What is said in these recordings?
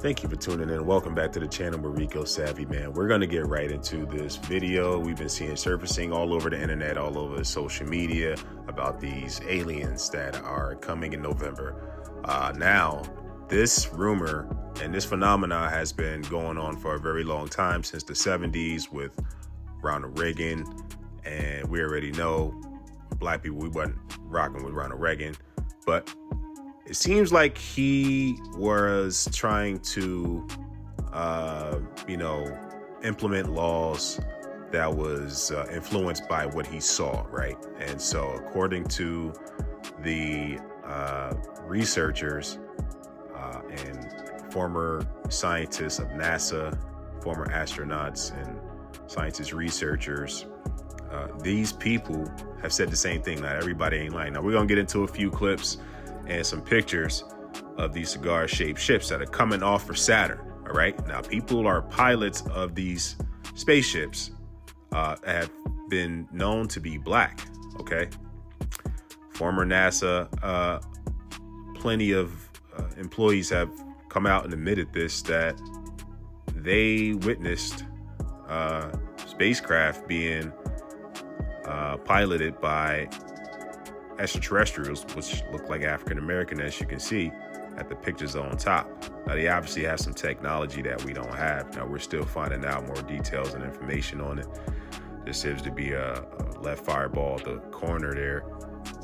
Thank you for tuning in. Welcome back to the channel, Mariko Savvy, man. We're going to get right into this video. We've been seeing surfacing all over the internet, all over social media about these aliens that are coming in November. Now, this rumor and this phenomena has been going on for a very long time, since the 70s with Ronald Reagan. And we already know black people, we wasn't rocking with Ronald Reagan, but it seems like he was trying to, implement laws that was influenced by what he saw, right? And so according to the researchers and former scientists of NASA, former astronauts and scientists, researchers, these people have said the same thing. Not everybody ain't lying. Now we're going to get into a few clips and some pictures of these cigar-shaped ships that are coming off for Saturn. All right. Now, people are pilots of these spaceships, have been known to be black. OK. Former NASA, plenty of employees have come out and admitted this, that they witnessed spacecraft being piloted by extraterrestrials, which look like African American, as you can see at the pictures on top. Now, they obviously have some technology that we don't have. Now, we're still finding out more details and information on it. There seems to be a left fireball at the corner there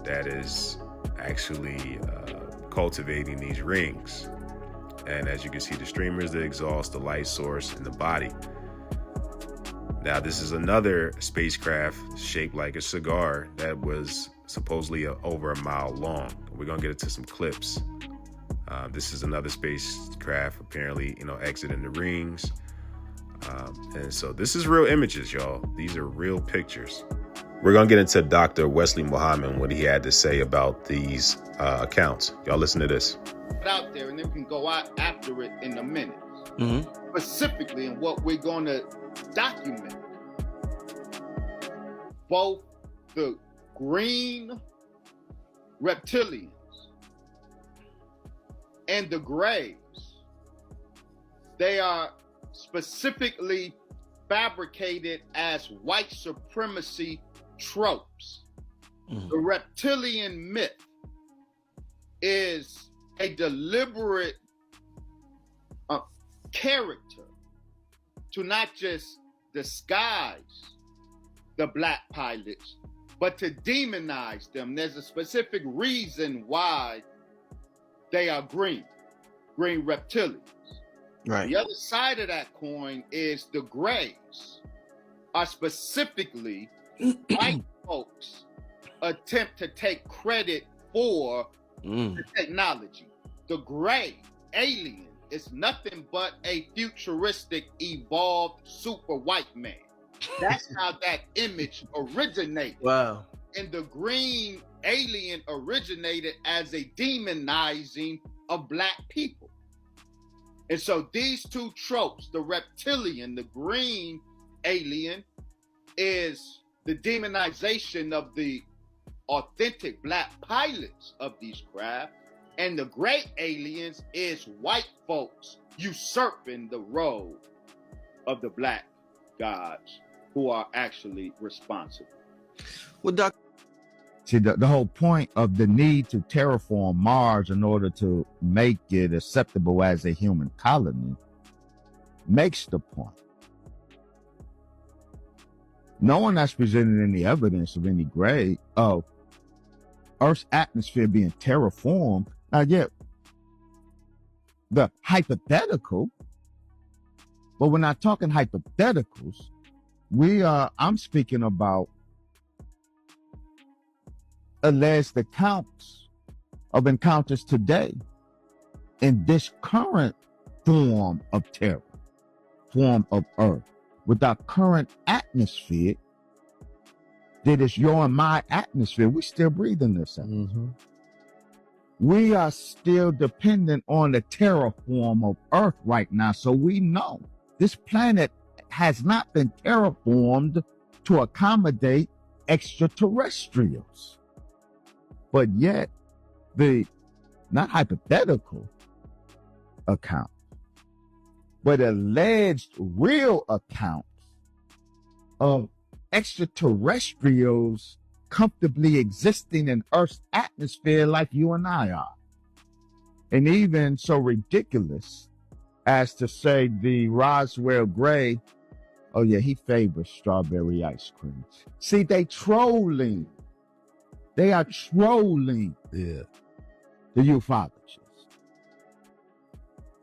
that is actually cultivating these rings. And as you can see, the streamers, the exhaust, the light source, and the body. Now, this is another spacecraft shaped like a cigar that was supposedly over a mile long. We're gonna get into some clips. This is another spacecraft apparently, exiting the rings. And so this is real images, y'all. These are real pictures. We're gonna get into Dr. Wesley Muhammad, what he had to say about these accounts. Y'all listen to this. Out there, and then we can go out after it in a minute. Mm-hmm. Specifically in what we're gonna document. Both the green reptilians and the grays, they are specifically fabricated as white supremacy tropes. Mm-hmm. The reptilian myth is a deliberate character to not just disguise the black pilots, but to demonize them. There's a specific reason why they are green reptilians. Right. The other side of that coin is the grays are specifically white folks attempt to take credit for the technology. The gray alien is nothing but a futuristic, evolved super white man. That's how that image originated. Wow. And the green alien originated as a demonizing of black people. And so these two tropes, the reptilian, the green alien, is the demonization of the authentic black pilots of these craft. And the gray aliens is white folks usurping the role of the black gods who are actually responsible. Well, Doc. See, the whole point of the need to terraform Mars in order to make it acceptable as a human colony makes the point. No one has presented any evidence of any grade of Earth's atmosphere being terraformed. Now, yet, the hypothetical, but we're not talking hypotheticals. I'm speaking about alleged accounts of encounters today in this current form of terror, form of Earth, with our current atmosphere that is your and my atmosphere. We still breathing this out. Mm-hmm. We are still dependent on the terraform of Earth right now. So we know this planet has not been terraformed to accommodate extraterrestrials. But yet, the not hypothetical account but alleged real accounts of extraterrestrials comfortably existing in Earth's atmosphere like you and I are. And even so ridiculous as to say the Roswell Gray, oh yeah, he favors strawberry ice cream. See, they trolling. They are trolling Yeah. the ufologists.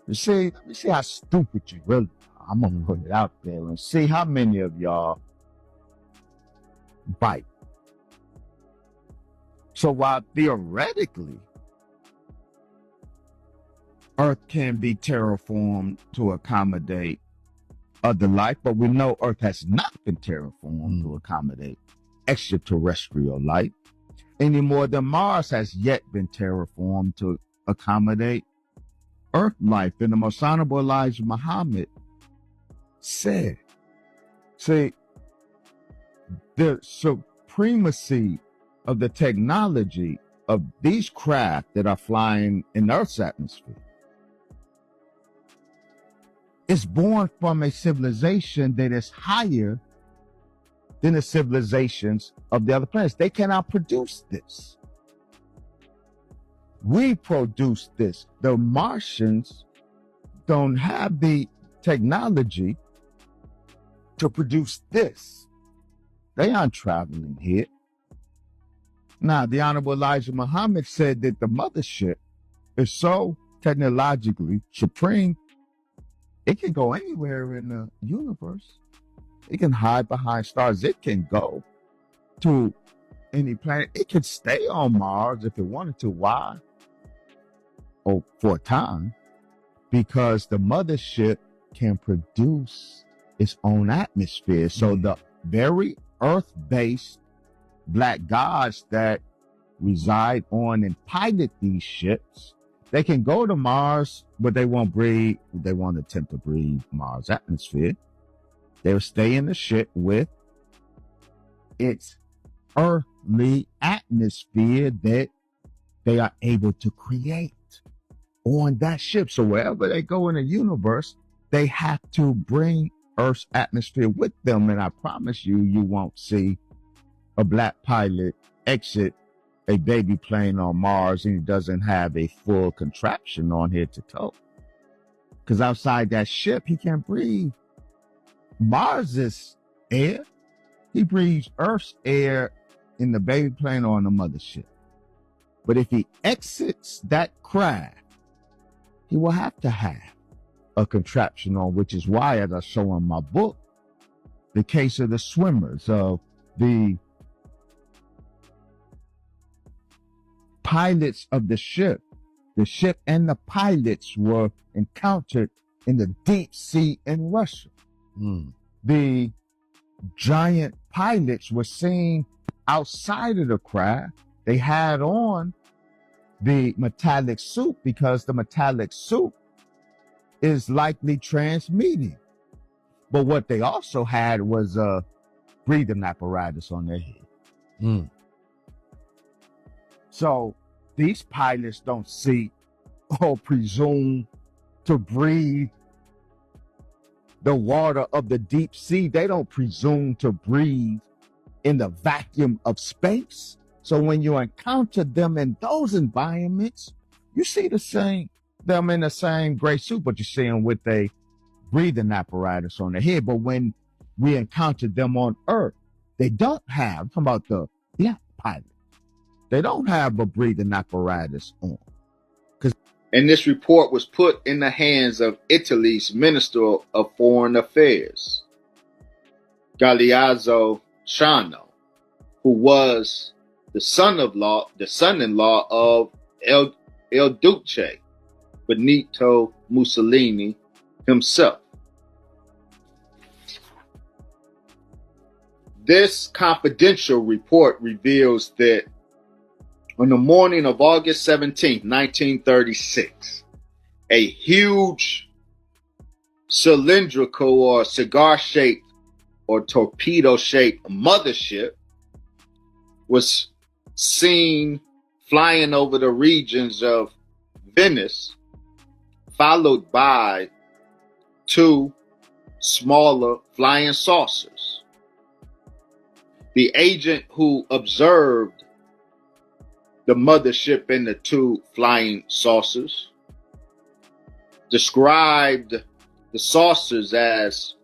You see, let me see how stupid you really are. I'm gonna put it out there and see how many of y'all bite. So while theoretically Earth can be terraformed to accommodate other life, but we know Earth has not been terraformed to accommodate extraterrestrial life any more than Mars has yet been terraformed to accommodate Earth life. And the most honorable Elijah Muhammad said, see, the supremacy of the technology of these craft that are flying in Earth's atmosphere is born from a civilization that is higher than the civilizations of the other planets. They cannot produce this. We produce this. The Martians don't have the technology to produce this. They aren't traveling here. Now, the Honorable Elijah Muhammad said that the mothership is so technologically supreme, it can go anywhere in the universe. It can hide behind stars. It can go to any planet. It could stay on Mars if it wanted to. Why? Oh, for a time. Because the mothership can produce its own atmosphere. So the very Earth-based black gods that reside on and pilot these ships, they can go to Mars, but they won't breathe. They won't attempt to breathe Mars atmosphere. They'll stay in the ship with its earthly atmosphere that they are able to create on that ship. So wherever they go in the universe, they have to bring Earth's atmosphere with them. And I promise you, you won't see a black pilot exit a baby plane on Mars and he doesn't have a full contraption on head to toe. Because outside that ship, he can't breathe Mars's air. He breathes Earth's air in the baby plane or on the mothership. But if he exits that craft, he will have to have a contraption on, which is why, as I show in my book, the case of the swimmers, of the pilots of the ship and the pilots were encountered in the deep sea in Russia. The giant pilots were seen outside of the craft. They had on the metallic suit because the metallic suit is likely transmitting. But what they also had was a breathing apparatus on their head. So these pilots don't see or presume to breathe the water of the deep sea. They don't presume to breathe in the vacuum of space. So when you encounter them in those environments, you see them in the same gray suit, but you see them with a breathing apparatus on their head. But when we encounter them on Earth, they don't have, how about the black pilot? They don't have a breathing apparatus on. And this report was put in the hands of Italy's Minister of Foreign Affairs, Galeazzo Ciano, who was the son-in-law of El Duce, Benito Mussolini himself. This confidential report reveals that on the morning of August 17, 1936, a huge cylindrical or cigar-shaped or torpedo-shaped mothership was seen flying over the regions of Venice, followed by two smaller flying saucers. The agent who observed the mothership and the two flying saucers described the saucers as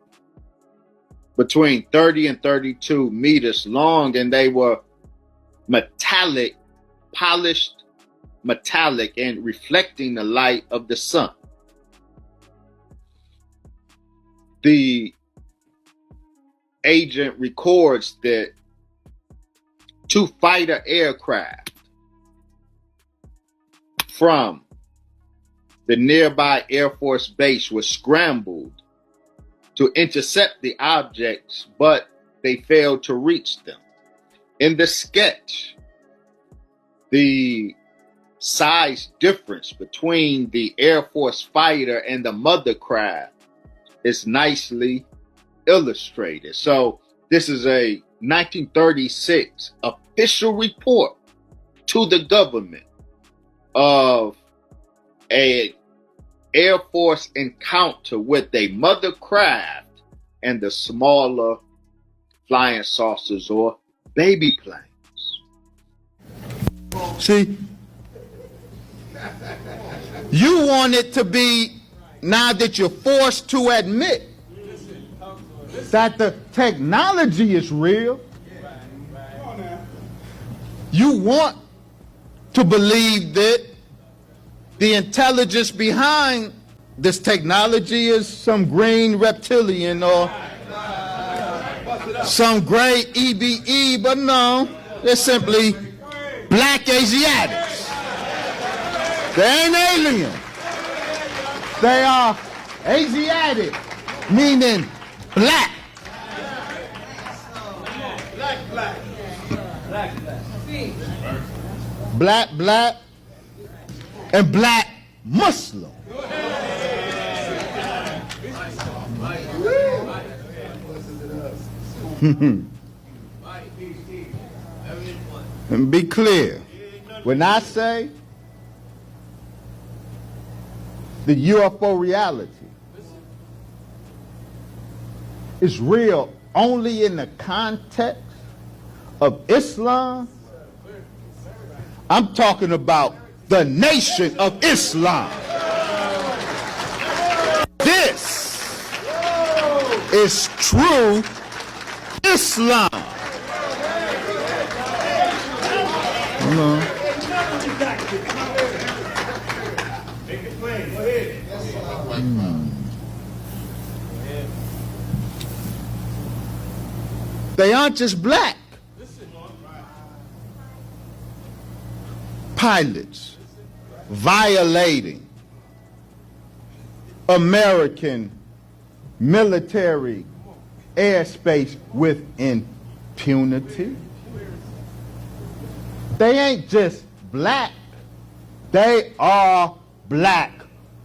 between 30 and 32 meters long, and they were metallic, polished metallic, and reflecting the light of the sun. The agent records that two fighter aircraft from the nearby Air Force base were scrambled to intercept the objects, but they failed to reach them. In the sketch, the size difference between the Air Force fighter and the mother craft is nicely illustrated. So this is a 1936 official report to the government of a Air Force encounter with a mother craft and the smaller flying saucers or baby planes. See, you want it to be, now that you're forced to admit that the technology is real, you want to believe that the intelligence behind this technology is some green reptilian or some gray EBE, but no, they're simply black Asiatics. They ain't alien. They are Asiatic, meaning black. Black, and black Muslim. And be clear, when I say the UFO reality is real only in the context of Islam, I'm talking about the Nation of Islam. This is true Islam. They aren't just black. Pilots violating American military airspace with impunity. They ain't just black, they are black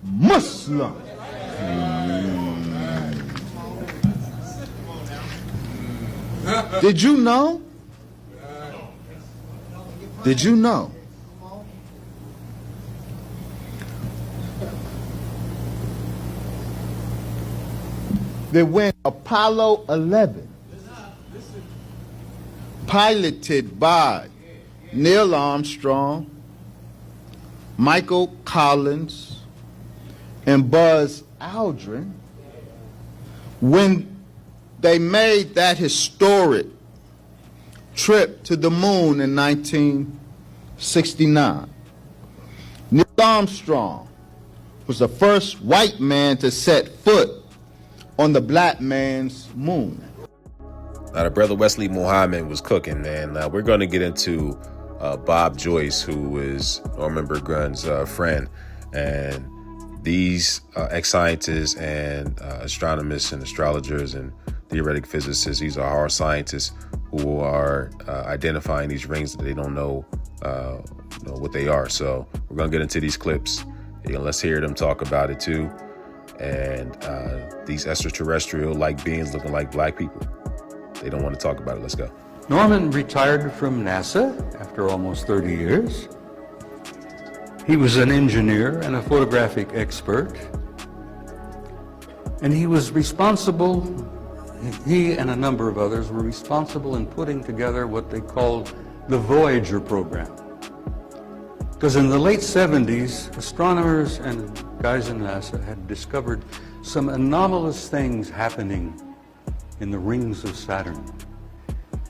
Muslims. Did you know? Did you know? That when Apollo 11, piloted by Neil Armstrong, Michael Collins, and Buzz Aldrin, when they made that historic trip to the moon in 1969, Neil Armstrong was the first white man to set foot on the black man's moon. Now, the brother Wesley Muhammad was cooking, man. Now, we're going to get into Bob Joyce, who is Norman Burgun's friend. And these ex-scientists and astronomers and astrologers and theoretic physicists, these are hard scientists who are identifying these rings that they don't know, what they are. So we're going to get into these clips. And let's hear them talk about it, too. And these extraterrestrial-like beings looking like black people. They don't want to talk about it. Let's go. Norman retired from NASA after almost 30 years. He was an engineer and a photographic expert. And he was responsible, he and a number of others were responsible in putting together what they called the Voyager program. Because in the late 70s, astronomers and guys in NASA had discovered some anomalous things happening in the rings of Saturn.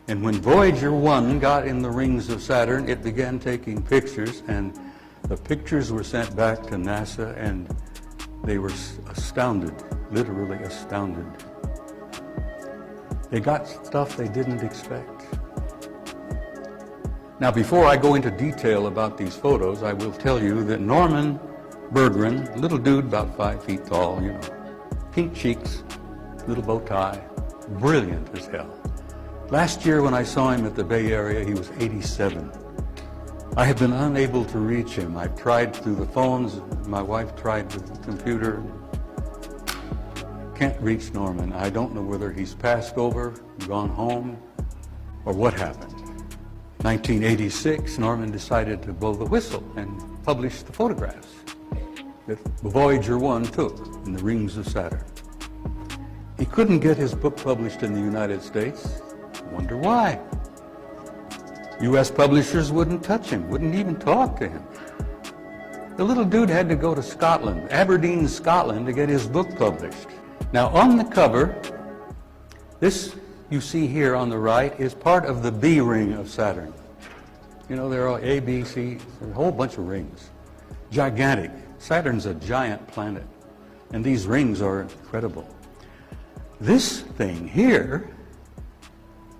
And when Voyager 1 got in the rings of Saturn, it began taking pictures, and the pictures were sent back to NASA, and they were astounded, literally astounded. They got stuff they didn't expect. Now, before I go into detail about these photos, I will tell you that Norman Berggren, little dude about 5 feet tall, you know, pink cheeks, little bow tie, brilliant as hell. Last year when I saw him at the Bay Area, he was 87. I have been unable to reach him. I've tried through the phones, my wife tried with the computer. Can't reach Norman. I don't know whether he's passed over, gone home, or what happened. 1986, Norman decided to blow the whistle and publish the photographs that Voyager 1 took in the rings of Saturn. He couldn't get his book published in the United States. Wonder why? U.S. publishers wouldn't touch him, wouldn't even talk to him. The little dude had to go to Scotland, Aberdeen, Scotland, to get his book published. Now, on the cover, this you see here on the right is part of the B ring of Saturn. You know, there are A, B, C, a whole bunch of rings. Gigantic. Saturn's a giant planet, and these rings are incredible. This thing here,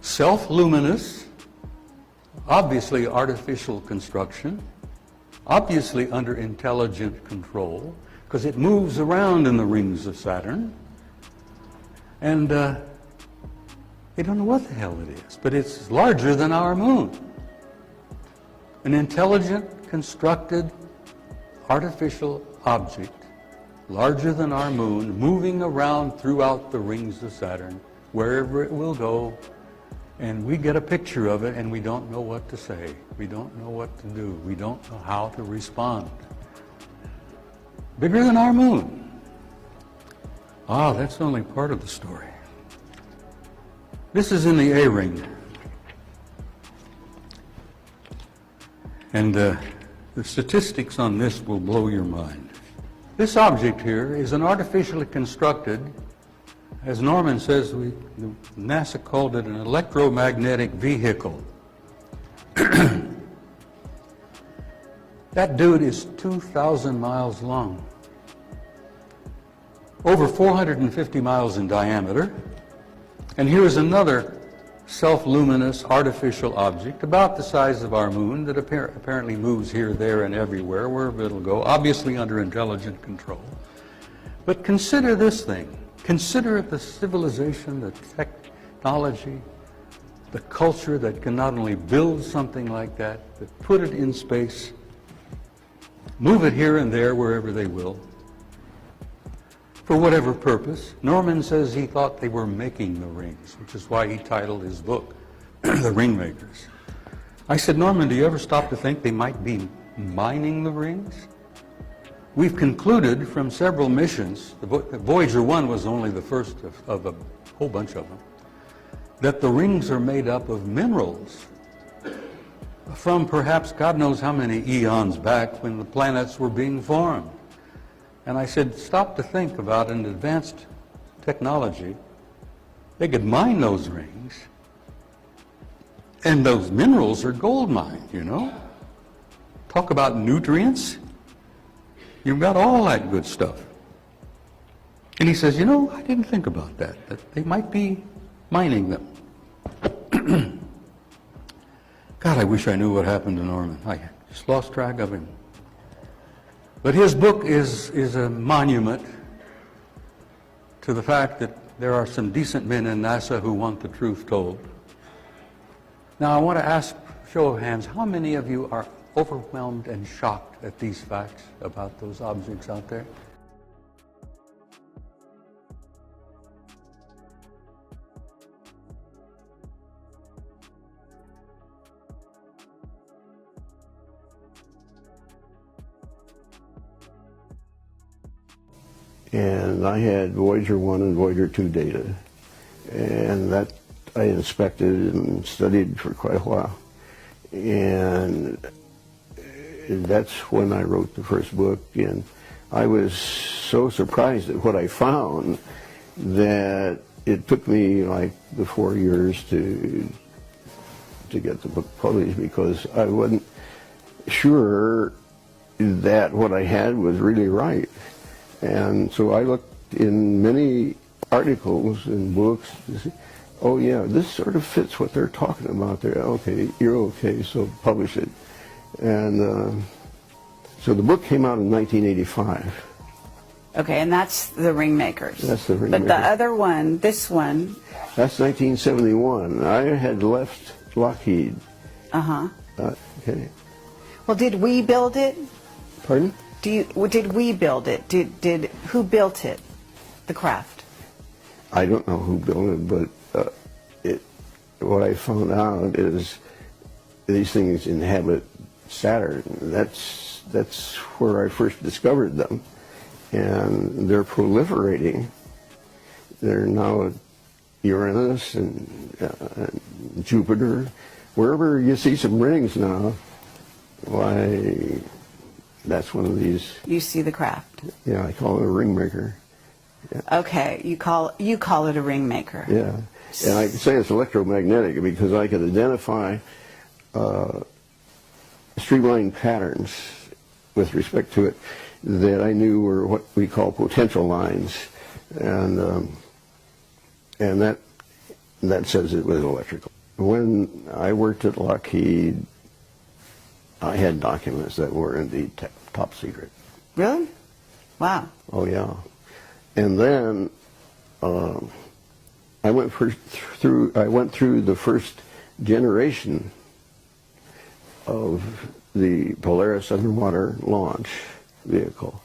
self-luminous, obviously artificial construction, obviously under intelligent control, because it moves around in the rings of Saturn, and they don't know what the hell it is, but it's larger than our moon. An intelligent, constructed, artificial object, larger than our moon, moving around throughout the rings of Saturn, wherever it will go, and we get a picture of it and we don't know what to say. We don't know what to do. We don't know how to respond. Bigger than our moon. Ah, that's only part of the story. This is in the A ring. And the statistics on this will blow your mind. This object here is an artificially constructed, as Norman says, NASA called it an electromagnetic vehicle. That dude is 2,000 miles long, over 450 miles in diameter. And here is another self-luminous artificial object about the size of our moon that apparently moves here, there, and everywhere, wherever it'll go, obviously under intelligent control. But consider this thing. Consider the civilization, the technology, the culture that can not only build something like that, but put it in space, move it here and there, wherever they will, for whatever purpose. Norman says he thought they were making the rings, which is why he titled his book, The Ring Makers. I said, Norman, do you ever stop to think they might be mining the rings? We've concluded from several missions, Voyager 1 was only the first of a whole bunch of them, that the rings are made up of minerals from perhaps God knows how many eons back when the planets were being formed. And I said, stop to think about an advanced technology. They could mine those rings, and those minerals are gold mined, you know. Talk about nutrients. You've got all that good stuff. And he says, you know, I didn't think about that they might be mining them. God, I wish I knew what happened to Norman. I just lost track of him. But his book is a monument to the fact that there are some decent men in NASA who want the truth told. Now, I want to ask, show of hands, how many of you are overwhelmed and shocked at these facts about those objects out there? and I had Voyager 1 and Voyager 2 data, and that I inspected and studied for quite a while. And that's when I wrote the first book, and I was so surprised at what I found that it took me like the 4 years to get the book published, because I wasn't sure that what I had was really right. And so I looked in many articles and books to see, oh yeah, this sort of fits what they're talking about there. Okay, you're okay, so publish it. And so the book came out in 1985. Okay, and that's the Ringmakers. That's the Ringmakers. But the other one, this one. That's 1971. I had left Lockheed. Uh-huh. Okay. Well, did we build it? Pardon? Did we build it? Who built it? The craft? I don't know who built it, but what I found out is these things inhabit Saturn. That's where I first discovered them, and they're proliferating. They're now at Uranus and Jupiter. Wherever you see some rings now, why, that's one of these. You see the craft. Yeah, I call it a ringmaker. Yeah. Okay, you call it a Ringmaker. Yeah, and I can say it's electromagnetic because I could identify streamline patterns with respect to it that I knew were what we call potential lines, and that says it was electrical. When I worked at Lockheed, I had documents that were indeed top secret. Really? Wow. Oh yeah. And then I went through the first generation of the Polaris underwater launch vehicle,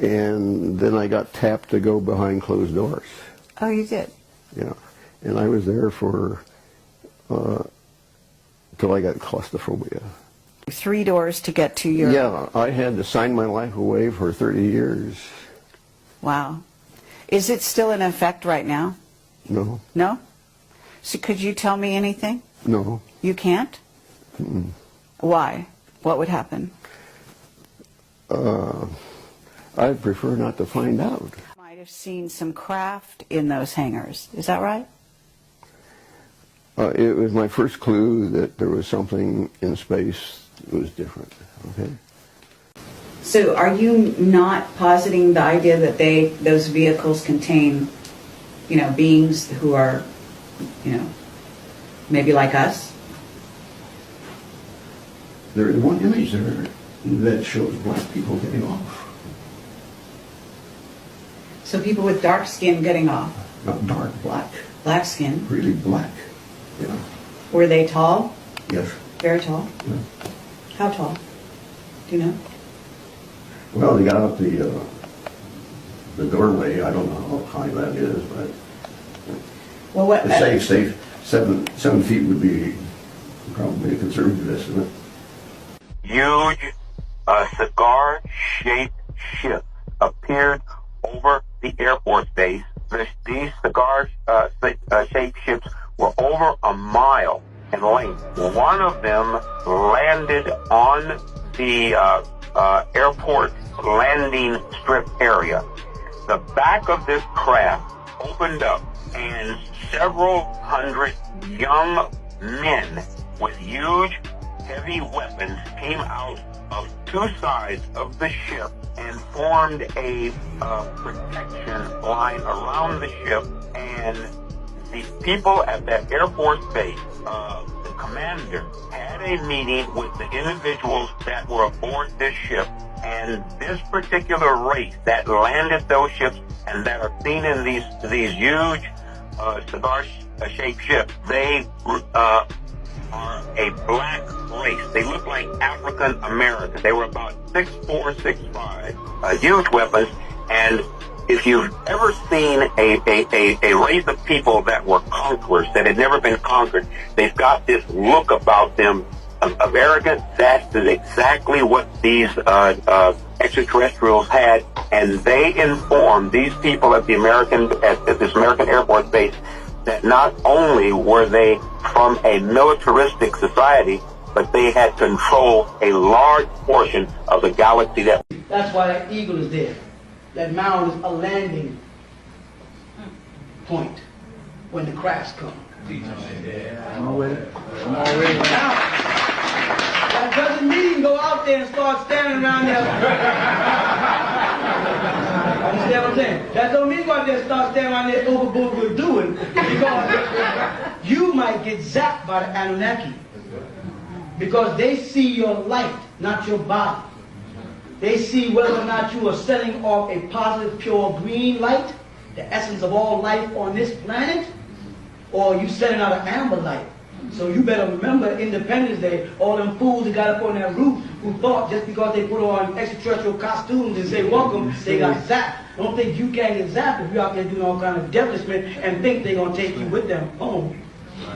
and then I got tapped to go behind closed doors. Oh, you did? Yeah, and I was there for till I got claustrophobia. 3 doors to get to your... Yeah, I had to sign my life away for 30 years. Wow. Is it still in effect right now? No. No? So could you tell me anything? No. You can't? Mm-mm. Why? What would happen? I'd prefer not to find out. Might have seen some craft in those hangars. Is that right? It was my first clue that there was something in space that was different. Okay. So are you not positing the idea that those vehicles contain, beings who are, maybe like us? There is one image there that shows black people getting off. So people with dark skin getting off. Not dark, black. Black skin. Really black. Yeah. Were they tall? Yes. Very tall? Yeah. How tall? Do you know? Well, they got up the doorway. I don't know how high that is, but Well, what? the safe 7 feet would be probably a conservative estimate. Huge cigar-shaped ship appeared over the Air Force Base. These cigar-shaped ships were over a mile in length. One of them landed on the airport landing strip area. The back of this craft opened up, and several hundred young men with huge, heavy weapons came out of 2 sides of the ship and formed a protection line around the ship. And the people at that Air Force base, the commander, had a meeting with the individuals that were aboard this ship. And this particular race that landed those ships and that are seen in these huge cigar-shaped ships, they are a black race. They look like African Americans. They were about 6'4", 6'5", huge weapons. And if you've ever seen a race of people that were conquerors, that had never been conquered, they've got this look about them America, that is exactly what these extraterrestrials had, and they informed these people at this American Air Force base that not only were they from a militaristic society, but they had control a large portion of the galaxy. That's why that eagle is there. That mound is a landing point when the crafts come. Now, that doesn't mean go out there and start standing around there. Understand what I'm saying? That don't mean go out there and start standing around there overboard what we're doing, because you might get zapped by the Anunnaki. Because they see your light, not your body. They see whether or not you are setting off a positive, pure green light, the essence of all life on this planet, or you setting out an amber light. So you better remember Independence Day, all them fools that got up on that roof who thought just because they put on extraterrestrial costumes and say welcome, they got zapped. Don't think you can't get zapped if you're out there doing all kind of devilishment and think they're going to take you with them home.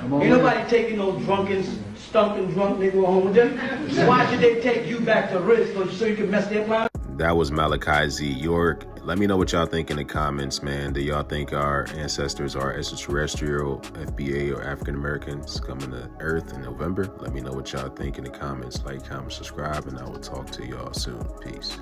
Ain't nobody taking no drunken, stunking drunk nigga home with them. So why should they take you back to risk so you can mess their plan? That was Malachi Z. York. Let me know what y'all think in the comments, man. Do y'all think our ancestors are extraterrestrial, FBA, or African Americans coming to Earth in November? Let me know what y'all think in the comments. Like, comment, subscribe, and I will talk to y'all soon. Peace.